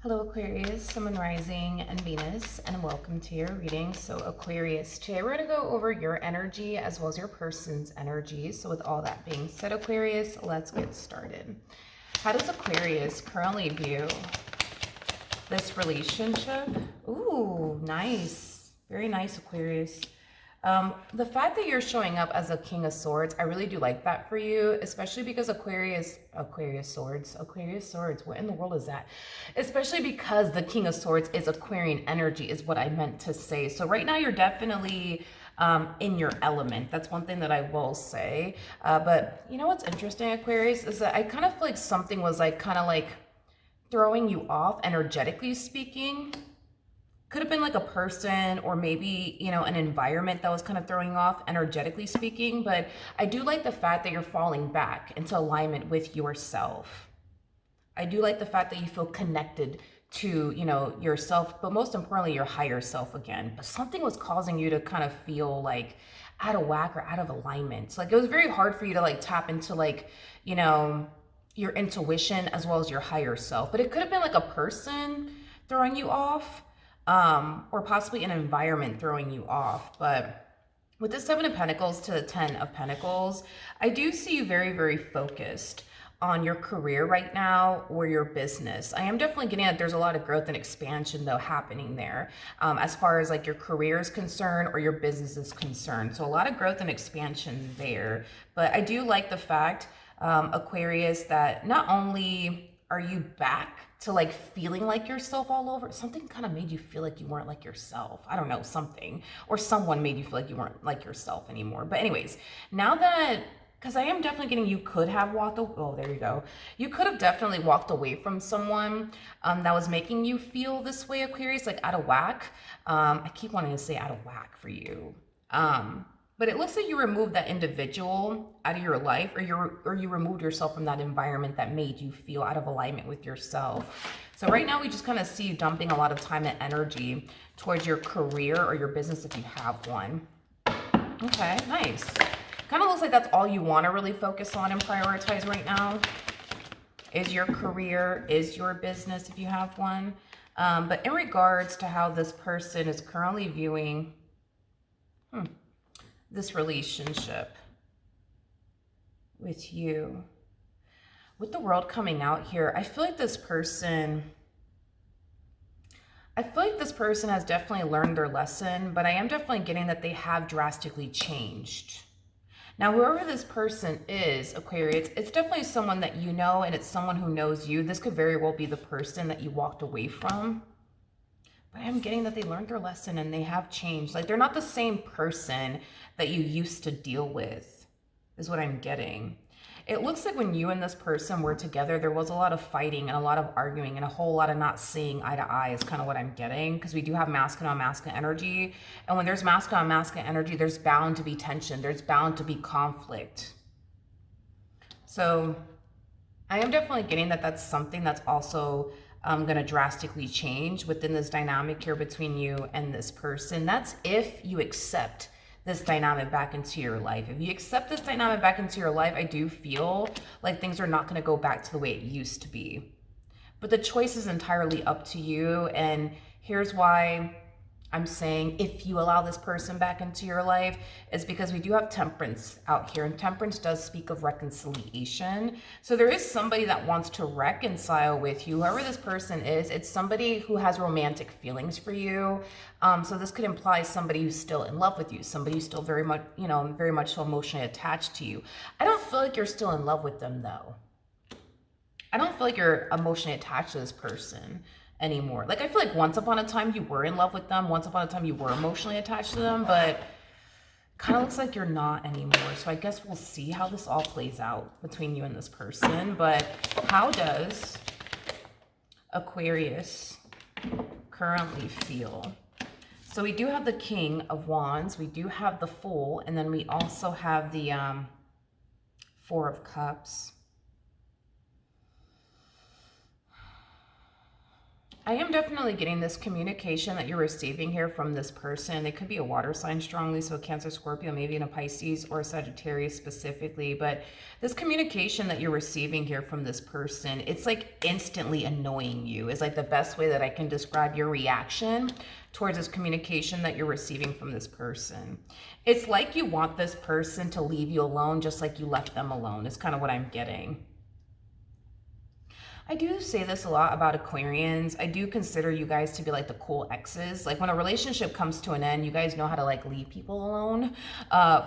Hello Aquarius, Sun, Moon, Rising, and Venus, and welcome to your reading. So Aquarius, today we're going to go over your energy as well as your person's energy. So with all that being said, Aquarius, let's get started. How does Aquarius currently view this relationship? Ooh, nice. Very nice, Aquarius. The fact that you're showing up as a King of Swords, I really do like that for you, especially because Aquarius Swords, what in the world is that? Especially because the King of Swords is Aquarian energy is what I meant to say. So right now you're definitely in your element. That's one thing that I will say. But you know what's interesting, Aquarius, is that I kind of feel like something was kind of throwing you off energetically speaking. Could have been like a person or maybe, an environment that was kind of throwing off energetically speaking. But I do like the fact that you're falling back into alignment with yourself. I do like the fact that you feel connected to, yourself, but most importantly, your higher self again. But something was causing you to kind of feel like out of whack or out of alignment. So it was very hard for you to tap into your intuition as well as your higher self. But it could have been like a person throwing you off. Or possibly an environment throwing you off. But with the Seven of Pentacles to the 10 of Pentacles, I do see you very, very focused on your career right now or your business. I am definitely getting that there's a lot of growth and expansion though happening there as far as your career is concerned or your business is concerned. So a lot of growth and expansion there. But I do like the fact, Aquarius, that not only are you back to feeling like yourself all over, something kind of made you feel like you weren't like yourself. I don't know, something, or someone made you feel like you weren't like yourself anymore. But anyways, now that, because I am definitely getting, you could have walked away. Oh, there you go. You could have definitely walked away from someone that was making you feel this way, Aquarius, out of whack. I keep wanting to say out of whack for you. But it looks like you removed that individual out of your life, or you removed yourself from that environment that made you feel out of alignment with yourself. So right now we just kind of see you dumping a lot of time and energy towards your career or your business if you have one. Okay, nice. Kind of looks like that's all you want to really focus on and prioritize right now is your career, is your business if you have one. But in regards to how this person is currently viewing this relationship with you, with the world coming out here, I feel like this person has definitely learned their lesson, but I am definitely getting that they have drastically changed. Now, whoever this person is, Aquarius, it's definitely someone that you know, and it's someone who knows you. This could very well be the person that you walked away from. But I'm getting that they learned their lesson and they have changed. They're not the same person that you used to deal with, is what I'm getting. It looks like when you and this person were together, there was a lot of fighting and a lot of arguing and a whole lot of not seeing eye to eye is kind of what I'm getting. Because we do have masculine on masculine energy. And when there's masculine on masculine energy, there's bound to be tension. There's bound to be conflict. So I am definitely getting that that's something that's also going to drastically change within this dynamic here between you and this person. That's if you accept this dynamic back into your life. If you accept this dynamic back into your life, I do feel like things are not going to go back to the way it used to be. But the choice is entirely up to you. And here's why I'm saying if you allow this person back into your life is because we do have temperance out here, and temperance does speak of reconciliation. So there is somebody that wants to reconcile with you. Whoever this person is, it's somebody who has romantic feelings for you. So this could imply somebody who's still in love with you, somebody who's still very much so emotionally attached to you. I don't feel like you're still in love with them though. I don't feel like you're emotionally attached to this person anymore. I feel like once upon a time you were in love with them, once upon a time you were emotionally attached to them, but kind of looks like you're not anymore. So I guess we'll see how this all plays out between you and this person. But how does Aquarius currently feel? So we do have the King of Wands, we do have the Fool, and then we also have the Four of Cups. I am definitely getting this communication that you're receiving here from this person. They could be a water sign strongly, so Cancer, Scorpio, maybe in a Pisces or a Sagittarius specifically. But this communication that you're receiving here from this person, it's like instantly annoying you is like the best way that I can describe your reaction towards this communication that you're receiving from this person. It's like you want this person to leave you alone just like you left them alone. It's kind of what I'm getting. I do say this a lot about Aquarians. I do consider you guys to be like the cool exes. Like when a relationship comes to an end, you guys know how to like leave people alone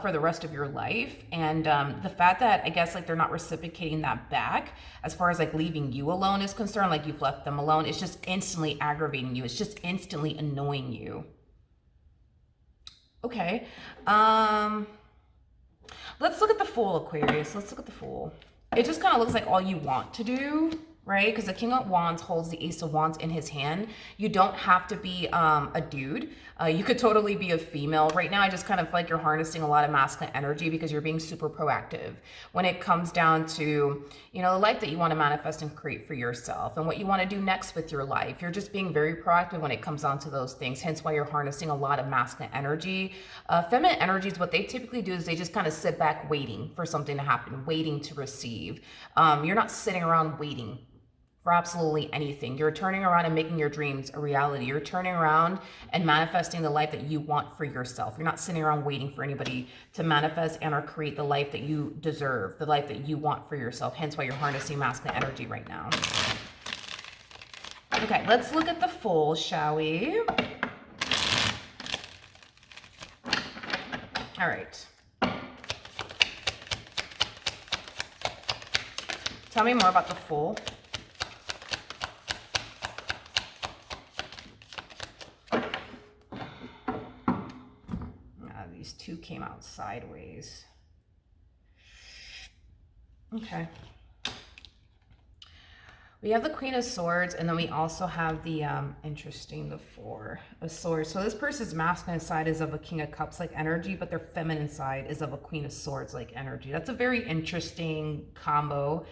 for the rest of your life. And the fact that I guess like they're not reciprocating that back as far as like leaving you alone is concerned, like you've left them alone, it's just instantly aggravating you. It's just instantly annoying you. Okay. Let's look at the Fool, Aquarius. Let's look at the Fool. It just kind of looks like all you want to do, right? Because the King of Wands holds the Ace of Wands in his hand. You don't have to be a dude. You could totally be a female. Right now, I just kind of feel like you're harnessing a lot of masculine energy because you're being super proactive when it comes down to, you know, the life that you want to manifest and create for yourself and what you want to do next with your life. You're just being very proactive when it comes down to those things, hence why you're harnessing a lot of masculine energy. Feminine energies, what they typically do is they just kind of sit back waiting for something to happen, waiting to receive. You're not sitting around waiting for absolutely anything. You're turning around and making your dreams a reality. You're turning around and manifesting the life that you want for yourself. You're not sitting around waiting for anybody to manifest and or create the life that you deserve, the life that you want for yourself. Hence why you're harnessing masculine energy right now. Okay, let's look at the Fool, shall we? All right. Tell me more about the Fool. These two came out sideways. Okay. We have the Queen of Swords, and then we also have the, the Four of Swords. So this person's masculine side is of a King of Cups like energy, but their feminine side is of a Queen of Swords like energy. That's a very interesting combo.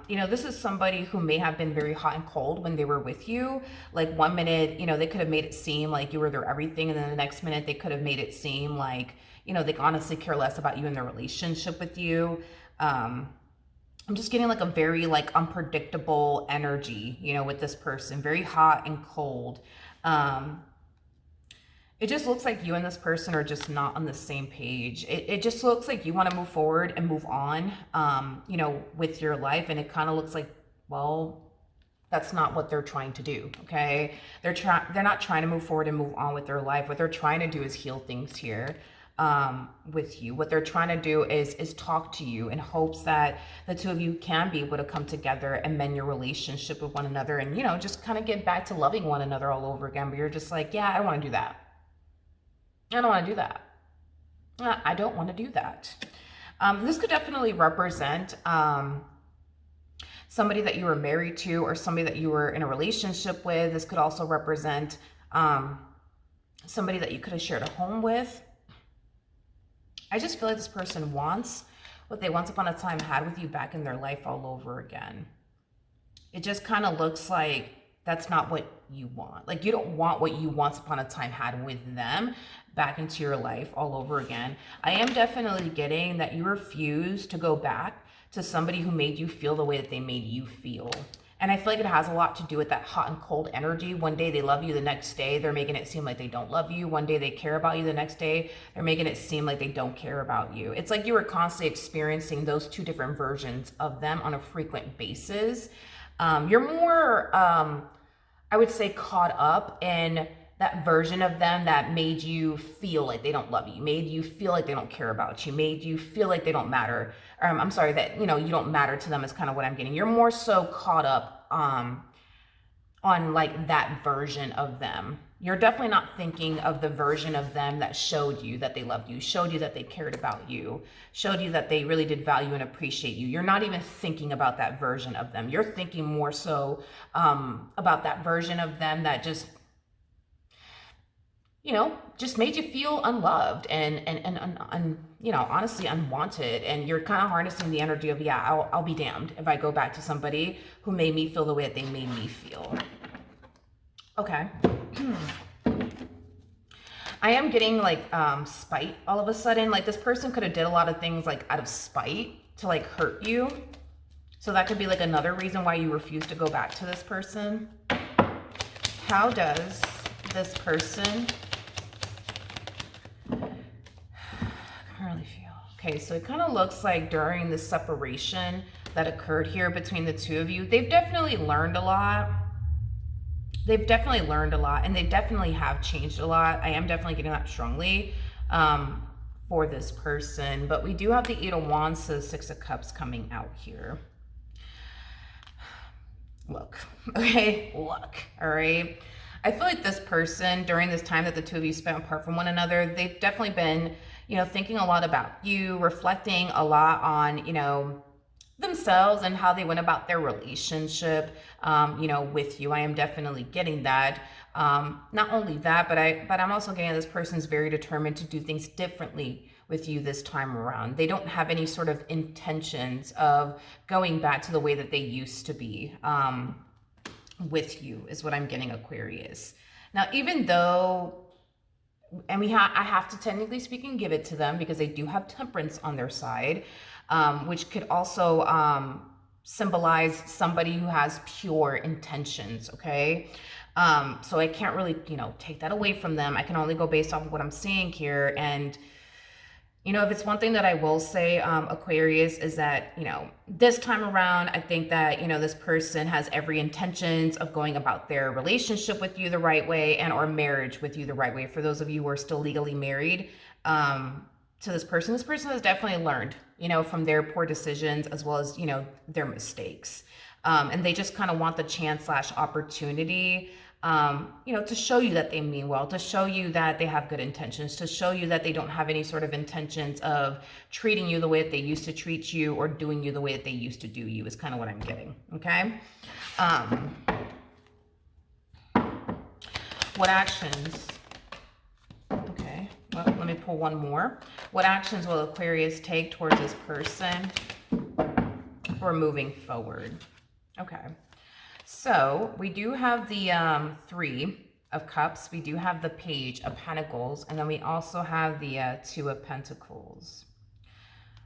You know, this is somebody who may have been very hot and cold when they were with you. Like one minute, you know, they could have made it seem like you were their everything. And then the next minute they could have made it seem like, you know, they honestly care less about you and their relationship with you. I'm just getting like a very like unpredictable energy, you know, with this person, very hot and cold. It just looks like you and this person are just not on the same page. It just looks like you want to move forward and move on, you know, with your life. And it kind of looks like, well, that's not what they're trying to do, okay? They're not trying to move forward and move on with their life. What they're trying to do is heal things here with you. What they're trying to do is talk to you in hopes that the two of you can be able to come together and mend your relationship with one another and, you know, just kind of get back to loving one another all over again. But you're just like, yeah, I don't want to do that. I don't want to do that. I don't want to do that. This could definitely represent somebody that you were married to or somebody that you were in a relationship with. This could also represent somebody that you could have shared a home with. I just feel like this person wants what they once upon a time had with you back in their life all over again. It just kind of looks like that's not what you want. Like you don't want what you once upon a time had with them back into your life all over again. I am definitely getting that you refuse to go back to somebody who made you feel the way that they made you feel. And I feel like it has a lot to do with that hot and cold energy. One day they love you, the next day they're making it seem like they don't love you. One day they care about you, the next day they're making it seem like they don't care about you. It's like you were constantly experiencing those two different versions of them on a frequent basis. You're more, I would say, caught up in that version of them that made you feel like they don't love you, made you feel like they don't care about you, made you feel like they don't matter. I'm sorry, that, you know, you don't matter to them is kind of what I'm getting. You're more so caught up on like that version of them. You're definitely not thinking of the version of them that showed you that they loved you, showed you that they cared about you, showed you that they really did value and appreciate you. You're not even thinking about that version of them. You're thinking more so about that version of them that just, you know, just made you feel unloved and you know, honestly unwanted. And you're kind of harnessing the energy of, yeah, I'll be damned if I go back to somebody who made me feel the way that they made me feel. Okay. I am getting like spite all of a sudden. Like this person could have did a lot of things like out of spite to like hurt you. So that could be like another reason why you refuse to go back to this person. How does this person currently feel? Okay, so it kind of looks like during the separation that occurred here between the two of you, they've definitely learned a lot. They've definitely learned a lot, and they definitely have changed a lot. I am definitely getting that strongly for this person. But we do have the 8 of Wands, so 6 of Cups coming out here. Look, okay, look, all right. I feel like this person, during this time that the two of you spent apart from one another, they've definitely been, you know, thinking a lot about you, reflecting a lot on, you know, themselves and how they went about their relationship, you know, with you. I am definitely getting that. Not only that, but I'm also getting this person's very determined to do things differently with you this time around. They don't have any sort of intentions of going back to the way that they used to be with you, is what I'm getting, Aquarius. Now, even though, and I have to technically speaking give it to them because they do have Temperance on their side, which could also symbolize somebody who has pure intentions, okay? So I can't really, you know, take that away from them. I can only go based off of what I'm seeing here. And you know, if it's one thing that I will say, Aquarius, is that, you know, this time around, I think that, you know, this person has every intentions of going about their relationship with you the right way and or marriage with you the right way. For those of you who are still legally married to this person has definitely learned, you know, from their poor decisions as well as, you know, their mistakes. And they just kind of want the chance / opportunity, you know, to show you that they mean well, to show you that they have good intentions, to show you that they don't have any sort of intentions of treating you the way that they used to treat you or doing you the way that they used to do you, is kind of what I'm getting, okay? What actions, okay, well, let me pull one more. What actions will Aquarius take towards this person for moving forward? Okay. So we do have the 3 of Cups. We do have the Page of Pentacles. And then we also have the 2 of Pentacles.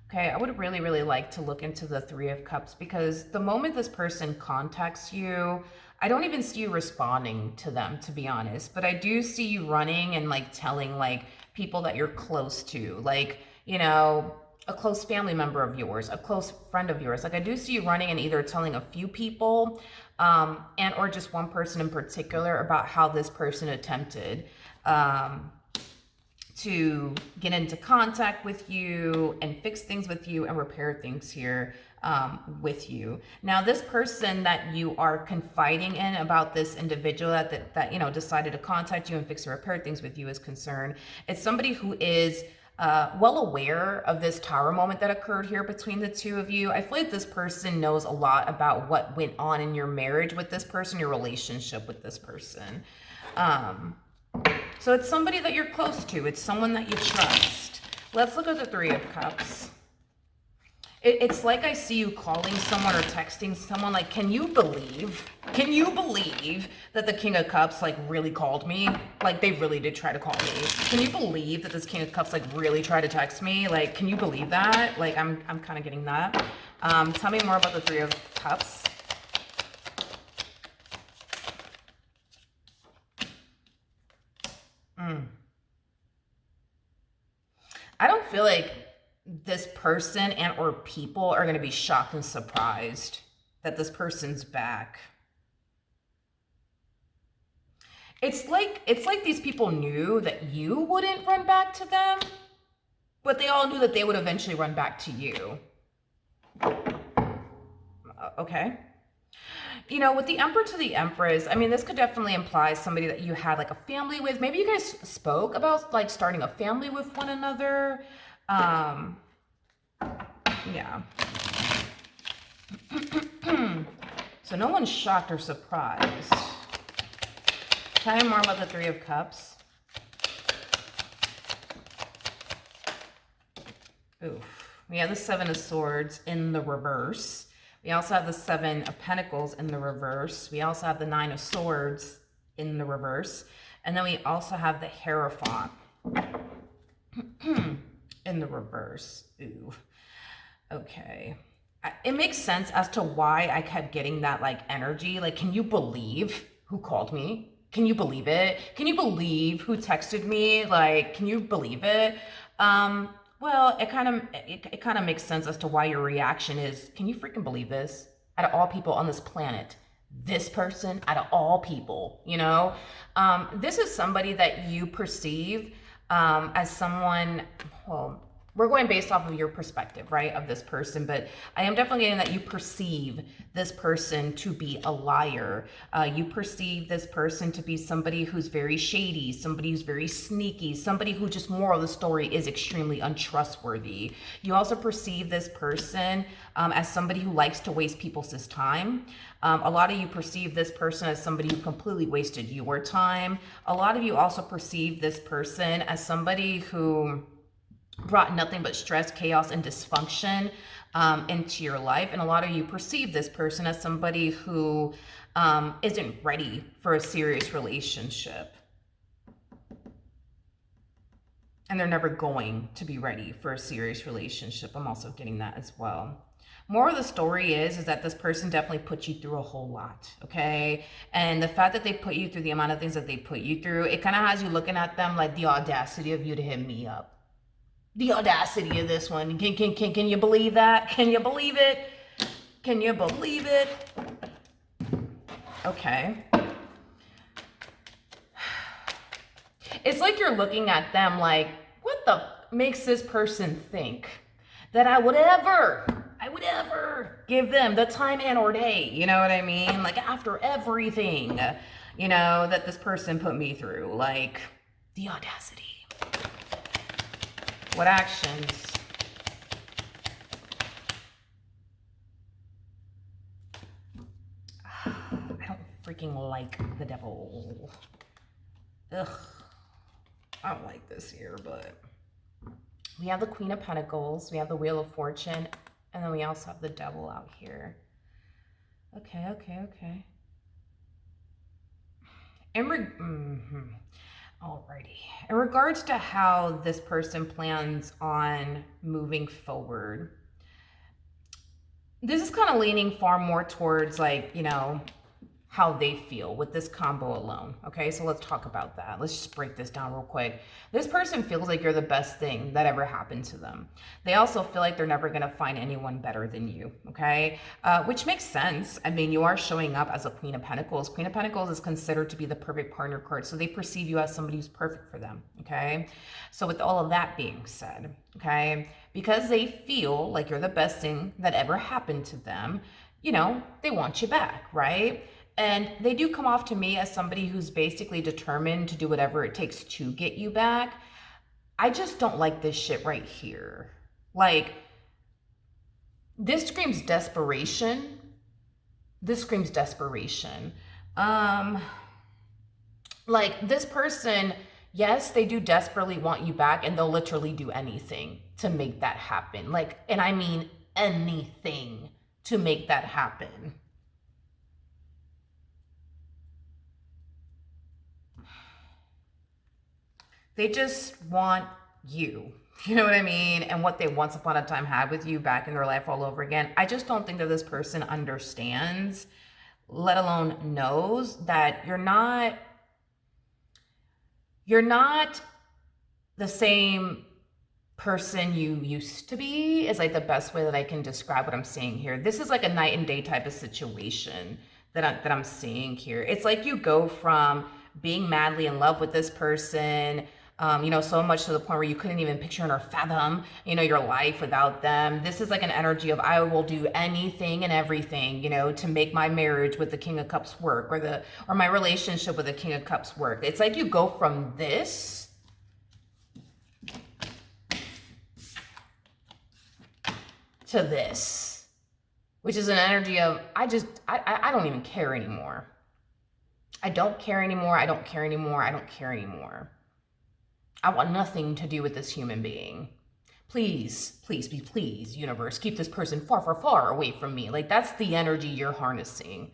Okay, I would really, really like to look into the 3 of Cups because the moment this person contacts you, I don't even see you responding to them, to be honest. But I do see you running and like telling like people that you're close to, like, you know, a close family member of yours, a close friend of yours. Like I do see you running and either telling a few people and or just one person in particular about how this person attempted to get into contact with you and fix things with you and repair things here with you. Now, this person that you are confiding in about this individual that you know decided to contact you and fix or repair things with you is concerned. It's somebody who is well aware of this tower moment that occurred here between the two of you. I feel like this person knows a lot about what went on in your marriage with this person, your relationship with this person. So it's somebody that you're close to. It's someone that you trust. Let's look at the 3 of Cups. It's like I see you calling someone or texting someone like, can you believe that the King of Cups like really called me? Like they really did try to call me. Can you believe that this King of Cups like really tried to text me? Like, can you believe that? Like I'm kind of getting that. Tell me more about the 3 of Cups. I don't feel like this person and or people are going to be shocked and surprised that this person's back. It's like these people knew that you wouldn't run back to them, but they all knew that they would eventually run back to you. Okay. You know, with the Emperor to the Empress, I mean, this could definitely imply somebody that you had like a family with. Maybe you guys spoke about like starting a family with one another. Yeah. So no one's shocked or surprised. Tell me more about the 3 of Cups. Oof. We have the 7 of Swords in the reverse. We also have the 7 of Pentacles in the reverse. We also have the 9 of Swords in the reverse. And then we also have the Hierophant in the reverse. Ooh. Okay. It makes sense as to why I kept getting that like energy. Like, can you believe who called me? Can you believe it? Can you believe who texted me? Like, can you believe it? Well, it kind of makes sense as to why your reaction is, can you freaking believe this? Out of all people on this planet, this person, out of all people, you know? This is somebody that you perceive as someone, well, we're going based off of your perspective, right, of this person, but I am definitely getting that you perceive this person to be a liar. You perceive this person to be somebody who's very shady, somebody who's very sneaky, somebody who, just moral of the story, is extremely untrustworthy. You also perceive this person as somebody who likes to waste people's time. A lot of you perceive this person as somebody who completely wasted your time. A lot of you also perceive this person as somebody who brought nothing but stress, chaos, and dysfunction into your life. And a lot of you perceive this person as somebody who isn't ready for a serious relationship. And they're never going to be ready for a serious relationship. I'm also getting that as well. More of the story is that this person definitely put you through a whole lot, okay? And the fact that they put you through the amount of things that they put you through, it kind of has you looking at them like, the audacity of you to hit me up. The audacity of this one. Can you believe that? Can you believe it? Can you believe it? Okay. It's like you're looking at them like, what the makes this person think that I would ever give them the time and or day? You know what I mean? Like, after everything, you know, that this person put me through. Like, the audacity. What actions? I don't freaking like the devil. Ugh. I don't like this here, but we have the Queen of Pentacles, we have the Wheel of Fortune, and then we also have the devil out here. Okay. Alrighty. In regards to how this person plans on moving forward, this is kind of leaning far more towards, like, you know, how they feel with this combo alone. Okay, so let's talk about that. Let's just break this down real quick. This person feels like you're the best thing that ever happened to them. They also feel like they're never going to find anyone better than you. Okay, which makes sense. I mean, you are showing up as a Queen of Pentacles. Queen of Pentacles is considered to be the perfect partner card, so they perceive you as somebody who's perfect for them. Okay, so with all of that being said, okay, because they feel like you're the best thing that ever happened to them, you know, they want you back, right? And they do come off to me as somebody who's basically determined to do whatever it takes to get you back. I just don't like this shit right here. Like, this screams desperation. This screams desperation. Like, this person, yes, they do desperately want you back, and they'll literally do anything to make that happen. Like, and I mean anything to make that happen. They just want you. You know what I mean? And what they once upon a time had with you back in their life all over again. I just don't think that this person understands, let alone knows, that you're not the same person you used to be, is like the best way that I can describe what I'm seeing here. This is like a night and day type of situation that I'm seeing here. It's like you go from being madly in love with this person, you know, so much to the point where you couldn't even picture or fathom, you know, your life without them. This is like an energy of, I will do anything and everything, you know, to make my marriage with the King of Cups work, or my relationship with the King of Cups work. It's like you go from this to this, which is an energy of, I don't even care anymore. I don't care anymore. I don't care anymore. I don't care anymore. I want nothing to do with this human being. Please, universe, keep this person far, far, far away from me. Like, that's the energy you're harnessing.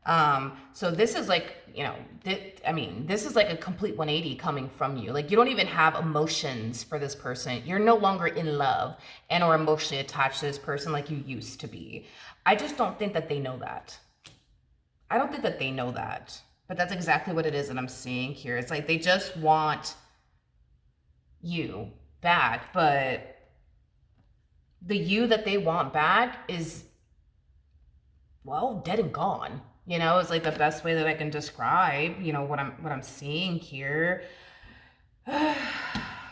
So this is like, you know, this is like a complete 180 coming from you. Like, you don't even have emotions for this person. You're no longer in love and or emotionally attached to this person like you used to be. I just don't think that they know that. I don't think that they know that. But that's exactly what it is that I'm seeing here. It's like they just want you back, but the you that they want back is, well, dead and gone. You know, it's like the best way that I can describe, you know, what I'm seeing here.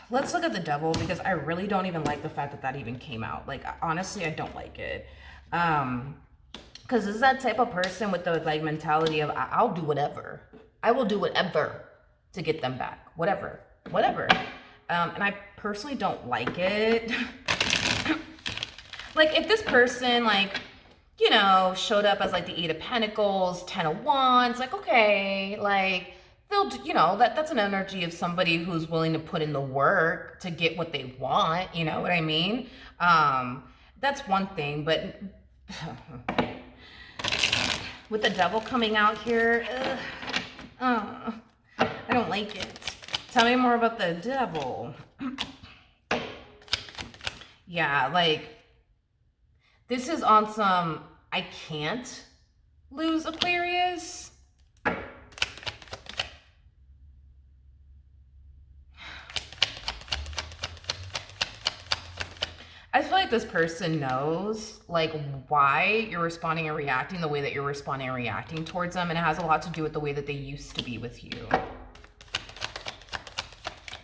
Let's look at the devil, because I really don't even like the fact that that even came out. Like, honestly, I don't like it. Because this is that type of person with the like mentality of, I'll do whatever. I will do whatever to get them back. Whatever. And I personally don't like it. Like, if this person, like, you know, showed up as like the 8 of Pentacles, 10 of Wands, like, okay, like, they'll, you know, that's an energy of somebody who's willing to put in the work to get what they want, you know what I mean? That's one thing, but with the devil coming out here, I don't like it. Tell me more about the devil. Yeah, like, this is on some, I can't lose Aquarius. I feel like this person knows, like, why you're responding and reacting the way that you're responding and reacting towards them, and it has a lot to do with the way that they used to be with you.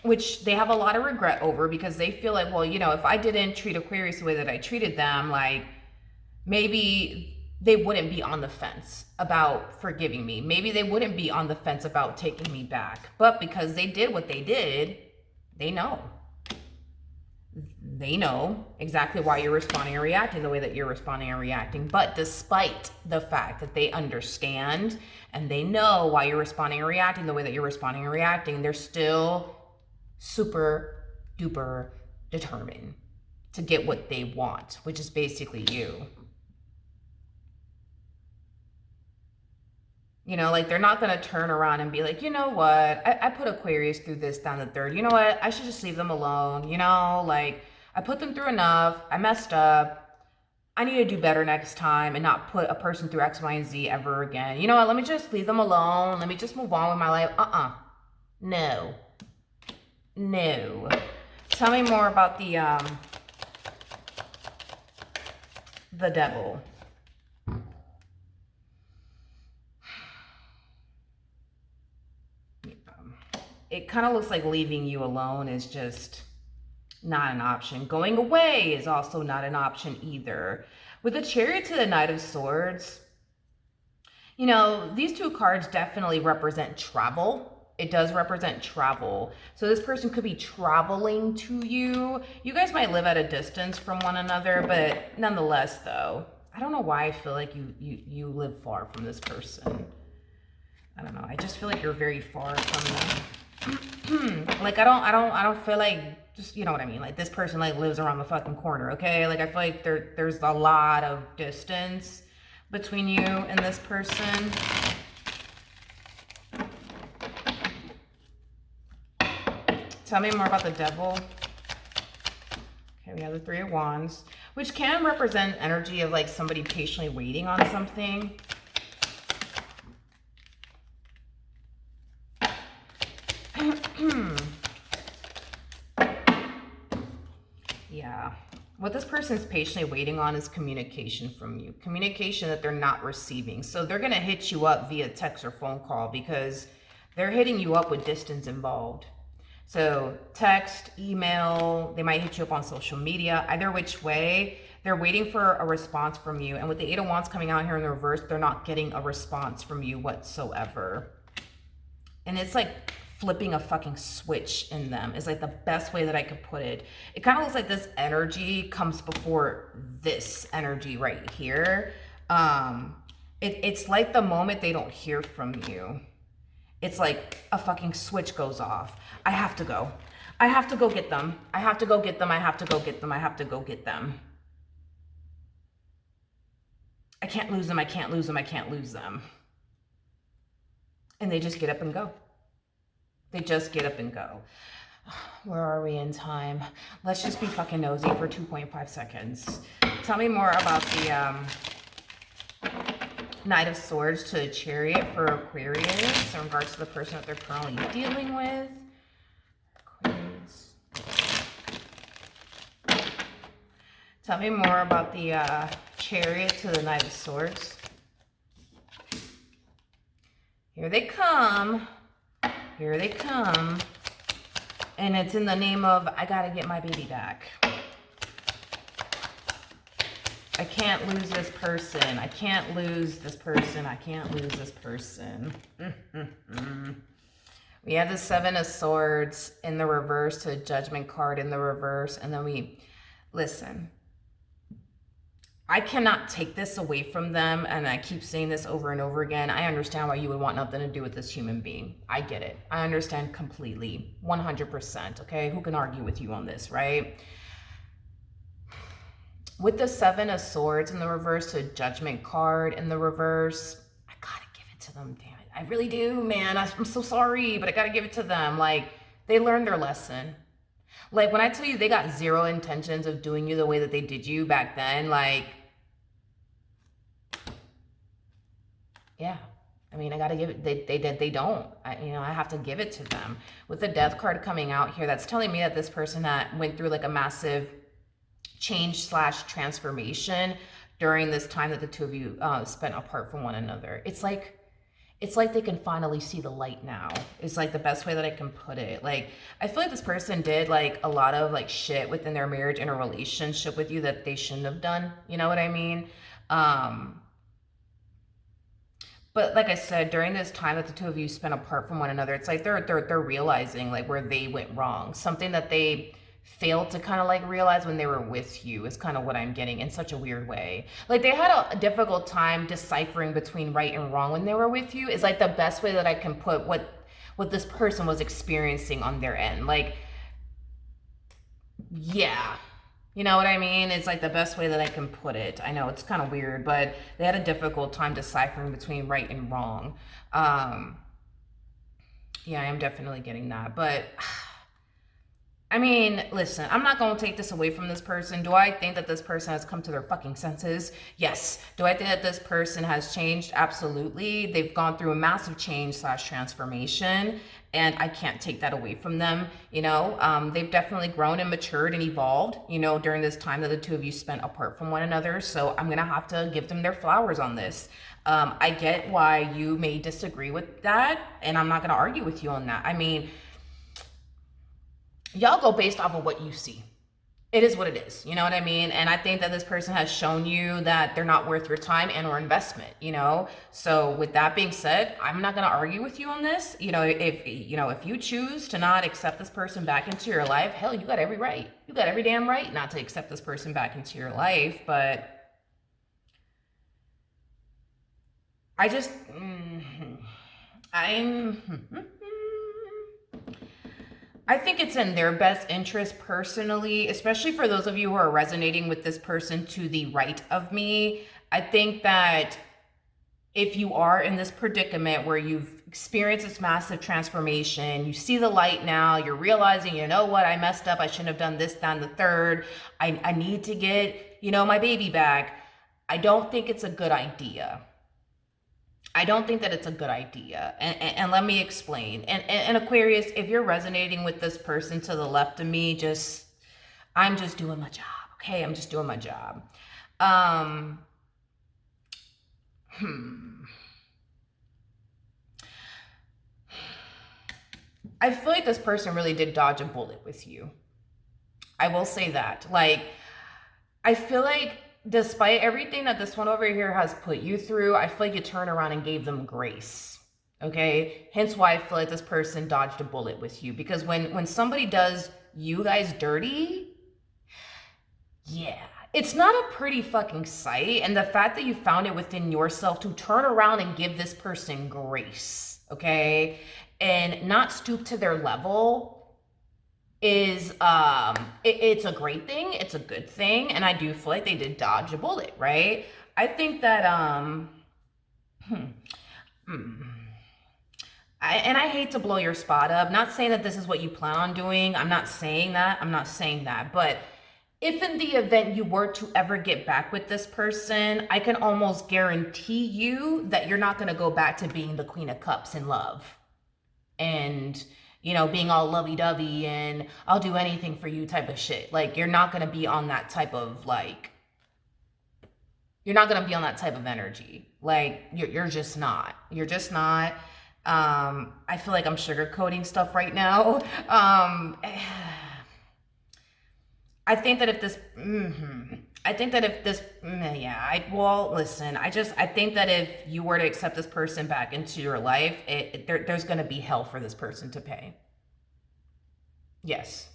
Which they have a lot of regret over, because they feel like, well, you know, if I didn't treat Aquarius the way that I treated them, like, maybe they wouldn't be on the fence about forgiving me. Maybe they wouldn't be on the fence about taking me back. But because they did what they did, they know. They know exactly why you're responding and reacting the way that you're responding and reacting. But despite the fact that they understand and they know why you're responding and reacting the way that you're responding and reacting, they're still super duper determined to get what they want, which is basically you. You know, like, they're not going to turn around and be like, you know what, I put Aquarius through this, down the third. You know what, I should just leave them alone. You know, like, I put them through enough. I messed up. I need to do better next time and not put a person through X, Y, and Z ever again. You know what, let me just leave them alone. Let me just move on with my life. No. No. Tell me more about the devil. It kind of looks like leaving you alone is just not an option. Going away is also not an option either. With the Chariot to the Knight of Swords, you know, these two cards definitely represent travel. It does represent travel. So this person could be traveling to you. You guys might live at a distance from one another, but nonetheless, though, I don't know why I feel like you live far from this person. I don't know. I just feel like you're very far from them. Like, I don't feel like, just, you know what I mean? Like, this person, like, lives around the fucking corner, okay? Like, I feel like there's a lot of distance between you and this person. Tell me more about the devil. Okay, we have the 3 of Wands, which can represent energy of, like, somebody patiently waiting on something. Yeah. What this person is patiently waiting on is communication from you. Communication that they're not receiving. So they're going to hit you up via text or phone call, because they're hitting you up with distance involved. So text, email, they might hit you up on social media. Either which way, they're waiting for a response from you. And with the 8 of Wands coming out here in the reverse, they're not getting a response from you whatsoever. And it's like flipping a fucking switch in them is like the best way that I could put it. It kind of looks like this energy comes before this energy right here. It's like the moment they don't hear from you, it's like a fucking switch goes off. I have to go. I have to go get them. I have to go get them. I have to go get them. I have to go get them. I can't lose them. I can't lose them. I can't lose them. And they just get up and go. They just get up and go. Where are we in time? Let's just be fucking nosy for 2.5 seconds. Tell me more about the Knight of Swords to the Chariot for Aquarius in regards to the person that they're currently dealing with. Aquarius. Tell me more about the Chariot to the Knight of Swords. Here they come. Here they come. And it's in the name of, I gotta get my baby back. I can't lose this person. I can't lose this person. I can't lose this person. We have the Seven of Swords in the reverse to the Judgment card in the reverse. And then we, listen, I cannot take this away from them. And I keep saying this over and over again. I understand why you would want nothing to do with this human being. I get it. I understand completely. 100%. Okay. Who can argue with you on this, right? With the Seven of Swords in the reverse to Judgment card in the reverse, I gotta give it to them, damn it. I really do, man. I'm so sorry, but I gotta give it to them. Like, they learned their lesson. Like, when I tell you they got zero intentions of doing you the way that they did you back then, like, yeah. I mean, I gotta give it, they don't. I have to give it to them. With the Death card coming out here, that's telling me that this person that went through like a massive change / transformation during this time that the two of you spent apart from one another. It's like they can finally see the light now. It's like the best way that I can put it. Like, I feel like this person did like a lot of like shit within their marriage and a relationship with you that they shouldn't have done. You know what I mean? But like I said, during this time that the two of you spent apart from one another, it's like they're realizing like where they went wrong. Something that they failed to kind of like realize when they were with you is kind of what I'm getting in such a weird way. Like, they had a difficult time deciphering between right and wrong when they were with you is like the best way that I can put what this person was experiencing on their end. Like, yeah. You know what I mean? It's like the best way that I can put it. I know it's kind of weird, but they had a difficult time deciphering between right and wrong. Yeah, I am definitely getting that. But I mean, listen, I'm not going to take this away from this person. Do I think that this person has come to their fucking senses? Yes. Do I think that this person has changed? Absolutely. They've gone through a massive change / transformation, and I can't take that away from them. You know, they've definitely grown and matured and evolved, you know, during this time that the two of you spent apart from one another. So I'm going to have to give them their flowers on this. I get why you may disagree with that, and I'm not going to argue with you on that. I mean, y'all go based off of what you see. It is what it is. You know what I mean? And I think that this person has shown you that they're not worth your time and or investment, you know? So with that being said, I'm not going to argue with you on this. You know, if you choose to not accept this person back into your life, hell, you got every right. You got every damn right not to accept this person back into your life. But I just, I think it's in their best interest personally, especially for those of you who are resonating with this person to the right of me. I think that if you are in this predicament where you've experienced this massive transformation, you see the light now, you're realizing, you know what, I messed up, I shouldn't have done this, that, and the third. I need to get, you know, my baby back. I don't think it's a good idea. I don't think that it's a good idea. And let me explain. And Aquarius, if you're resonating with this person to the left of me, I'm just doing my job. Okay. I'm just doing my job. I feel like this person really did dodge a bullet with you. I will say that. Like, I feel like despite everything that this one over here has put you through, I feel like you turned around and gave them grace. Okay. Hence why I feel like this person dodged a bullet with you, because when somebody does you guys dirty, yeah, it's not a pretty fucking sight. And the fact that you found it within yourself to turn around and give this person grace, okay, and not stoop to their level is it's a great thing. It's a good thing. And I do feel like they did dodge a bullet, right? I think that and I hate to blow your spot up. Not saying that this is what you plan on doing. I'm not saying that. But if in the event you were to ever get back with this person, I can almost guarantee you that you're not going to go back to being the Queen of Cups in love. And, you know, being all lovey-dovey and I'll do anything for you type of shit. Like, you're not going to be on that type of, like, you're not going to be on that type of energy. Like, you're just not. You're just not. I feel like I'm sugarcoating stuff right now. I think that if this, listen, I think that if you were to accept this person back into your life, there's going to be hell for this person to pay. Yes.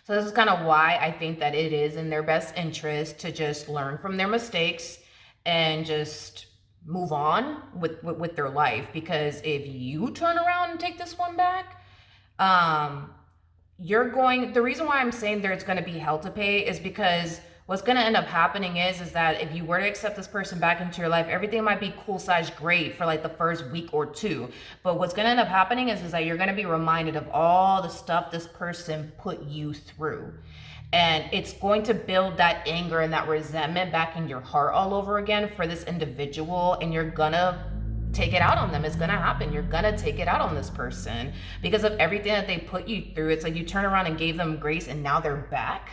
So this is kind of why I think that it is in their best interest to just learn from their mistakes and just move on with their life. Because if you turn around and take this one back, the reason why I'm saying there's going to be hell to pay is because what's going to end up happening is that if you were to accept this person back into your life, everything might be cool size great for like the first week or two. But what's going to end up happening is that you're going to be reminded of all the stuff this person put you through. And it's going to build that anger and that resentment back in your heart all over again for this individual. And you're going to take it out on them. It's going to happen. You're going to take it out on this person because of everything that they put you through. It's like you turn around and gave them grace and now they're back.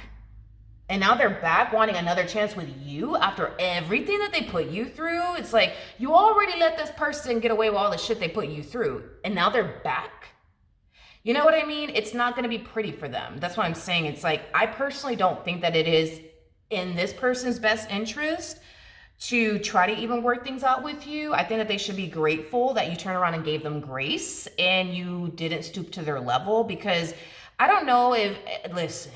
And now they're back wanting another chance with you after everything that they put you through. It's like you already let this person get away with all the shit they put you through. And now they're back. You know what I mean? It's not going to be pretty for them. That's what I'm saying. It's like, I personally don't think that it is in this person's best interest to try to even work things out with you. I think that they should be grateful that you turned around and gave them grace and you didn't stoop to their level, because I don't know if, listen,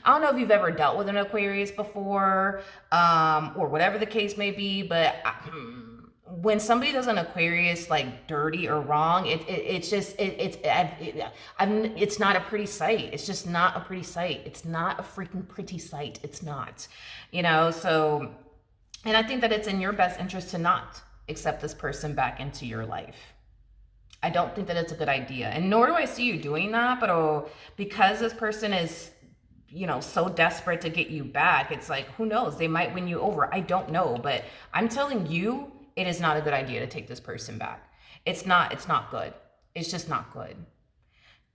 I don't know if you've ever dealt with an Aquarius before, or whatever the case may be, but when somebody does an Aquarius like dirty or wrong, it's not a pretty sight. It's just not a pretty sight. It's not a freaking pretty sight. It's not, you know, so, and I think that it's in your best interest to not accept this person back into your life. I don't think that it's a good idea. And nor do I see you doing that, but because this person is, you know, so desperate to get you back, it's like, who knows? They might win you over. I don't know, but I'm telling you, it is not a good idea to take this person back. It's not good. It's just not good.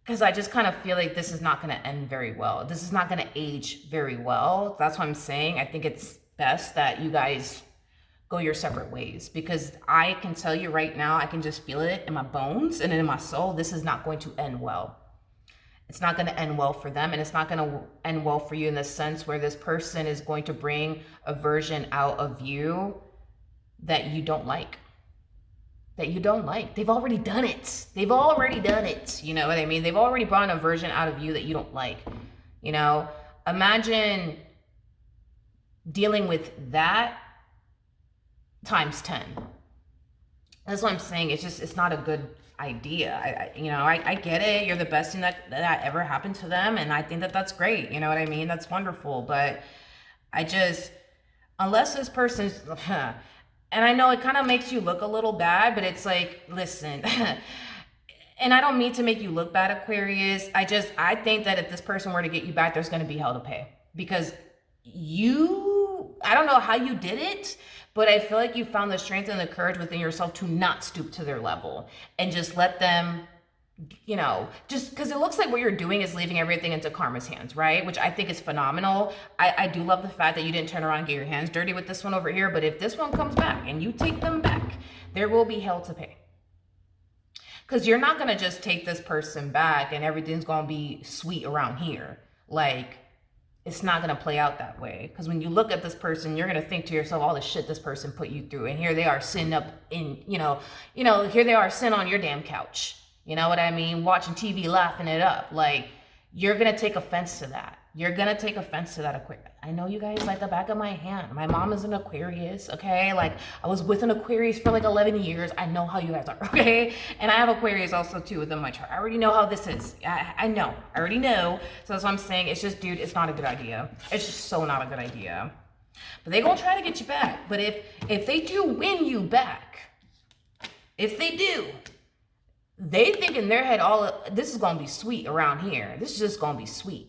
Because I just kind of feel like this is not going to end very well. This is not going to age very well. That's what I'm saying. I think it's best that you guys go your separate ways, because I can tell you right now, I can just feel it in my bones and in my soul. This is not going to end well. It's not going to end well for them, and it's not going to end well for you in the sense where this person is going to bring a version out of you that you don't like. That you don't like. They've already done it. They've already done it. You know what I mean? They've already brought a version out of you that you don't like. You know, imagine dealing with that times 10. That's what I'm saying. It's not a good idea. I get it. You're the best thing that ever happened to them. And I think that that's great. You know what I mean? That's wonderful. But unless this person's, and I know it kind of makes you look a little bad, but it's like, listen, and I don't mean to make you look bad, Aquarius. I think that if this person were to get you back, there's going to be hell to pay, because I don't know how you did it, but I feel like you found the strength and the courage within yourself to not stoop to their level and just let them, you know, just because it looks like what you're doing is leaving everything into karma's hands, right? Which I think is phenomenal. I do love the fact that you didn't turn around and get your hands dirty with this one over here. But if this one comes back and you take them back, there will be hell to pay. Because you're not going to just take this person back and everything's going to be sweet around here. Like, it's not going to play out that way. Because when you look at this person, you're going to think to yourself, all the shit this person put you through. And here they are sitting up in, here they are sitting on your damn couch. You know what I mean? Watching TV, laughing it up. Like, you're going to take offense to that. You're going to take offense to that, Aquarius. I know you guys like the back of my hand. My mom is an Aquarius, okay? Like, I was with an Aquarius for like 11 years. I know how you guys are, okay? And I have Aquarius also, too, within my chart. I already know how this is. I know. I already know. So that's what I'm saying. It's just, dude, it's not a good idea. It's just so not a good idea. But they're going to try to get you back. But if they do win you back, if they do, They think in their head, this is going to be sweet around here. This is just going to be sweet.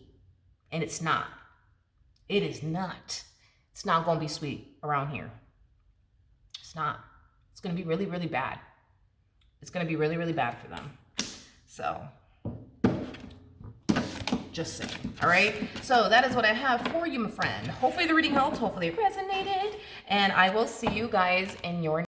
And it's not. It is not. It's not going to be sweet around here. It's not. It's going to be really, really bad. It's going to be really, really bad for them. So, just saying. All right. So that is what I have for you, my friend. Hopefully the reading helped. Hopefully it resonated. And I will see you guys in your